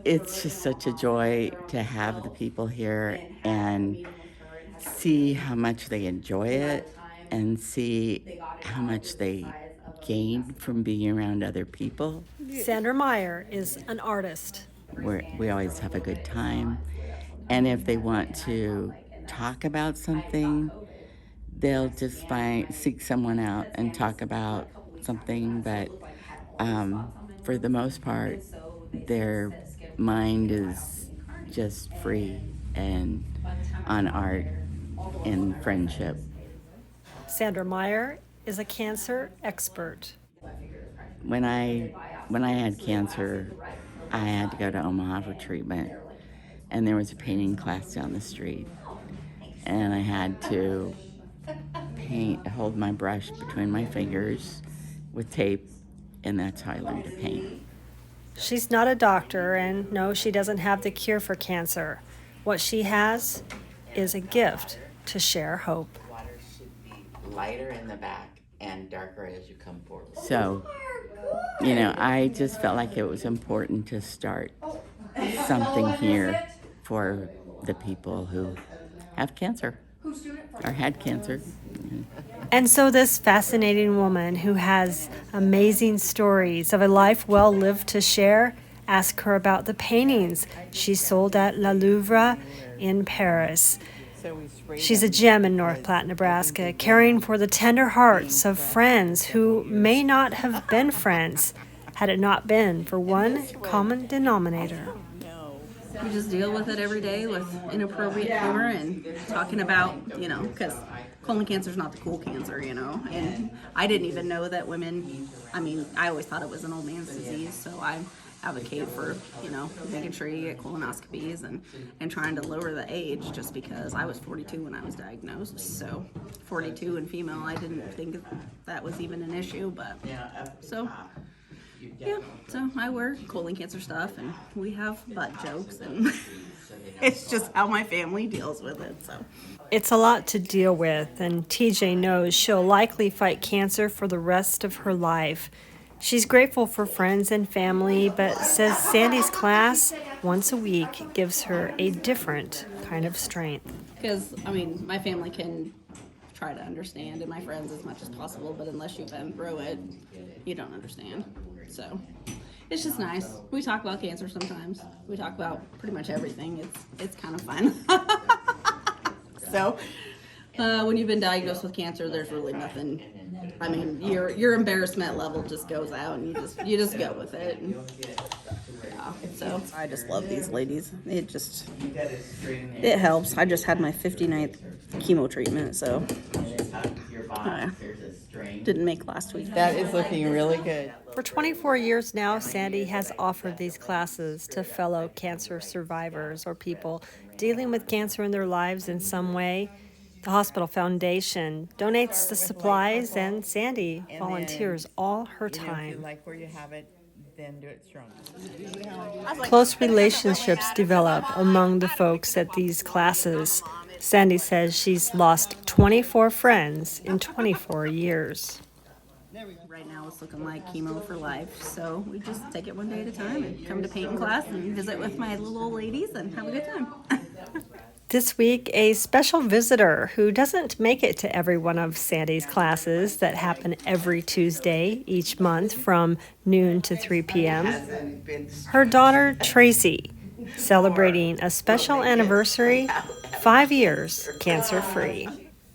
it's just such a joy to have the people here and see how much they enjoy it and see how much they gain from being around other people. Sandra Meyer is an artist. We always have a good time. And if they want to talk about something, they'll just seek someone out and talk about something. But for the most part, their mind is just free and on art and friendship. Sandra Meyer is a cancer expert. When I when I had cancer, I had to go to Omaha for treatment, and there was a painting class down the street, and I had to hold my brush between my fingers with tape, and that's how I learned to paint. She's not a doctor, and no, she doesn't have the cure for cancer. What she has is a gift to share hope. Water should be lighter in the back and darker as you come forward. So, I just felt like it was important to start something here for the people who have cancer or had cancer. And so this fascinating woman who has amazing stories of a life well lived to share, ask her about the paintings she sold at La Louvre in Paris. She's a gem in North Platte, Nebraska, caring for the tender hearts of friends who may not have been friends had it not been for one common denominator. We just deal with it every day with inappropriate humor and talking about, because colon cancer is not the cool cancer, and I didn't even know that women, I always thought it was an old man's disease, so I advocate for, making sure you get colonoscopies and trying to lower the age, just because I was 42 when I was diagnosed, so 42 and female, I didn't think that was even an issue, but so I wear colon cancer stuff and we have butt jokes and it's just how my family deals with it, so. It's a lot to deal with, and TJ knows she'll likely fight cancer for the rest of her life. She's grateful for friends and family, but says Sandy's class once a week gives her a different kind of strength. Because, my family can try to understand, and my friends as much as possible, but unless you've been through it, you don't understand. So it's just nice. We talk about cancer sometimes. We talk about pretty much everything. It's kind of fun. So when you've been diagnosed with cancer, there's really nothing. Your embarrassment level just goes out, and you just go with it. And, so I just love these ladies. It helps. I just had my 59th chemo treatment, so didn't make last week. That is looking really good. For 24 years now, Sandy has offered these classes to fellow cancer survivors or people dealing with cancer in their lives in some way. The Hospital Foundation donates the supplies, and Sandy volunteers all her time. Like where you have it, then do it strong. Close relationships develop among the folks at these classes. Sandy says she's lost 24 friends in 24 years. Right now it's looking like chemo for life, so we just take it one day at a time and come to painting class and visit with my little old ladies and have a good time. This week, a special visitor who doesn't make it to every one of Sandy's classes that happen every Tuesday each month from noon to 3 p.m. Her daughter, Tracy, celebrating a special anniversary, 5 years cancer-free.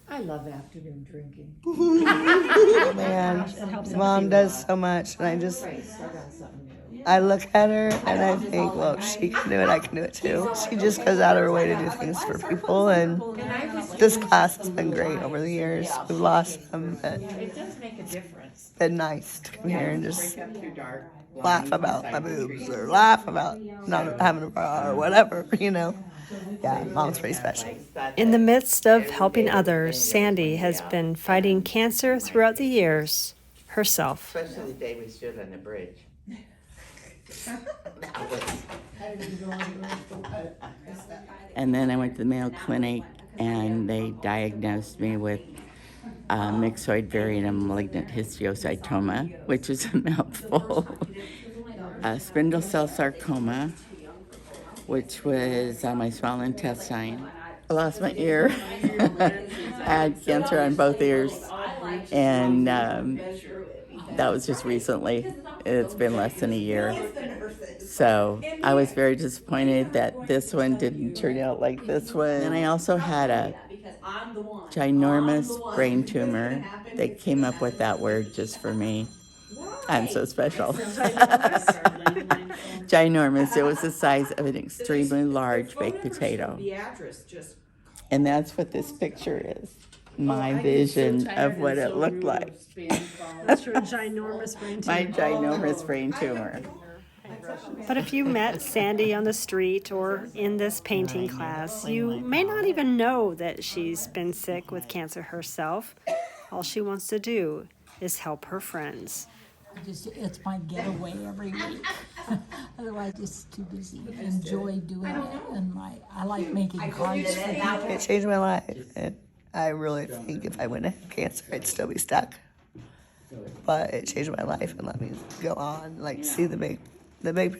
I love afternoon drinking. Man, Mom does so much, and I look at her and I think, well, if she can do it, I can do it too. She just goes out of her way to do things for people, and this class has been great over the years. We've lost some, but it's been nice to come here and just laugh about my boobs or laugh about not having a bra or whatever, Yeah, Mom's pretty special. In the midst of helping others, Sandy has been fighting cancer throughout the years herself. Especially the day we stood on the bridge. And then I went to the Mayo Clinic, and they diagnosed me with myxoid variant of malignant histiocytoma, which is a mouthful, spindle cell sarcoma, which was on my small intestine. I lost my ear. I had cancer on both ears, and that was just recently. It's been less than a year. So I was very disappointed that this one didn't turn out like this one. And I also had a ginormous brain tumor. They came up with that word just for me. I'm so special. Ginormous. It was the size of an extremely large baked potato. And that's what this picture is. My vision of what it looked like. That's your ginormous brain tumor. My ginormous brain tumor. But if you met Sandy on the street or in this painting class, you may not even know that she's been sick with cancer herself. All she wants to do is help her friends. It's my getaway every week. Otherwise, it's too busy. I enjoy doing it, and I like making cards for people. It changed my life. And I really think if I wouldn't have cancer, I'd still be stuck. But it changed my life and let me go on. Like, see the big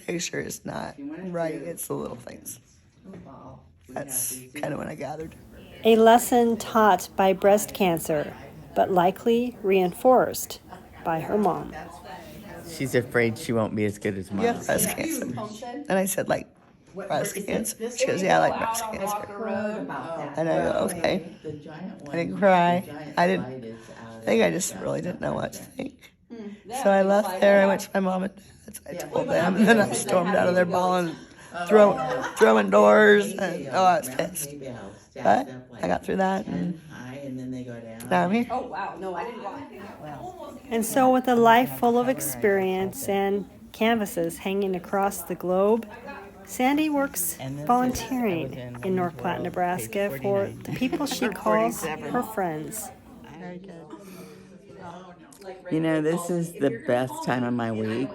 picture is not right. It's the little things. That's kind of what I gathered. A lesson taught by breast cancer, but likely reinforced by her mom. She's afraid she won't be as good as mom. Yeah, breast cancer. And I said, like, breast cancer? She goes, yeah, I like breast cancer. And I go, okay. I didn't cry. I think I just really didn't know what to think. So I left there. I went to my mom and dad's. I told them. And then I stormed out of there bawling, throwing doors. And, I was pissed. But I got through that. And now I'm here. And so, with a life full of experience and canvases hanging across the globe, Sandy works volunteering in North Platte, Nebraska for the people she calls her friends. Very good. You know, this is the best time of my week,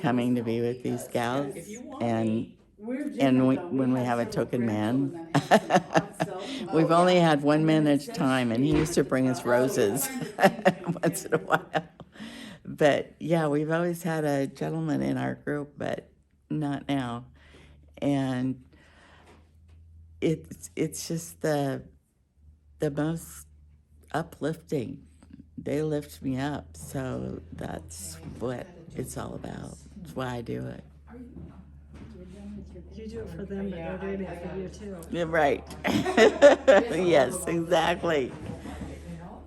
coming to be with these gals, and when we have a token man. We've only had 1 man at a time, and he used to bring us roses once in a while. But yeah, we've always had a gentleman in our group, but not now. And it's just the most uplifting. They lift me up, so that's what it's all about. That's why I do it. You do it for them, but they're doing it for you too. Yeah, right. Yes, exactly.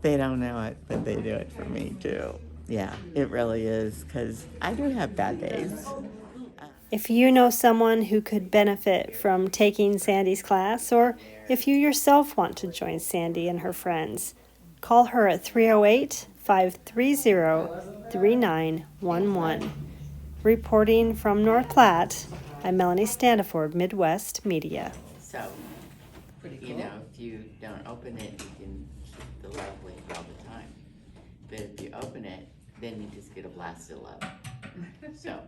They don't know it, but they do it for me too. Yeah, it really is, because I do have bad days. If you know someone who could benefit from taking Sandy's class, or if you yourself want to join Sandy and her friends, call her at 308-530-3911. Reporting from North Platte, I'm Melanie Standiford, Midwest Media. So, you know, if you don't open it, you can keep the love link all the time. But if you open it, then you just get a blast of love. So.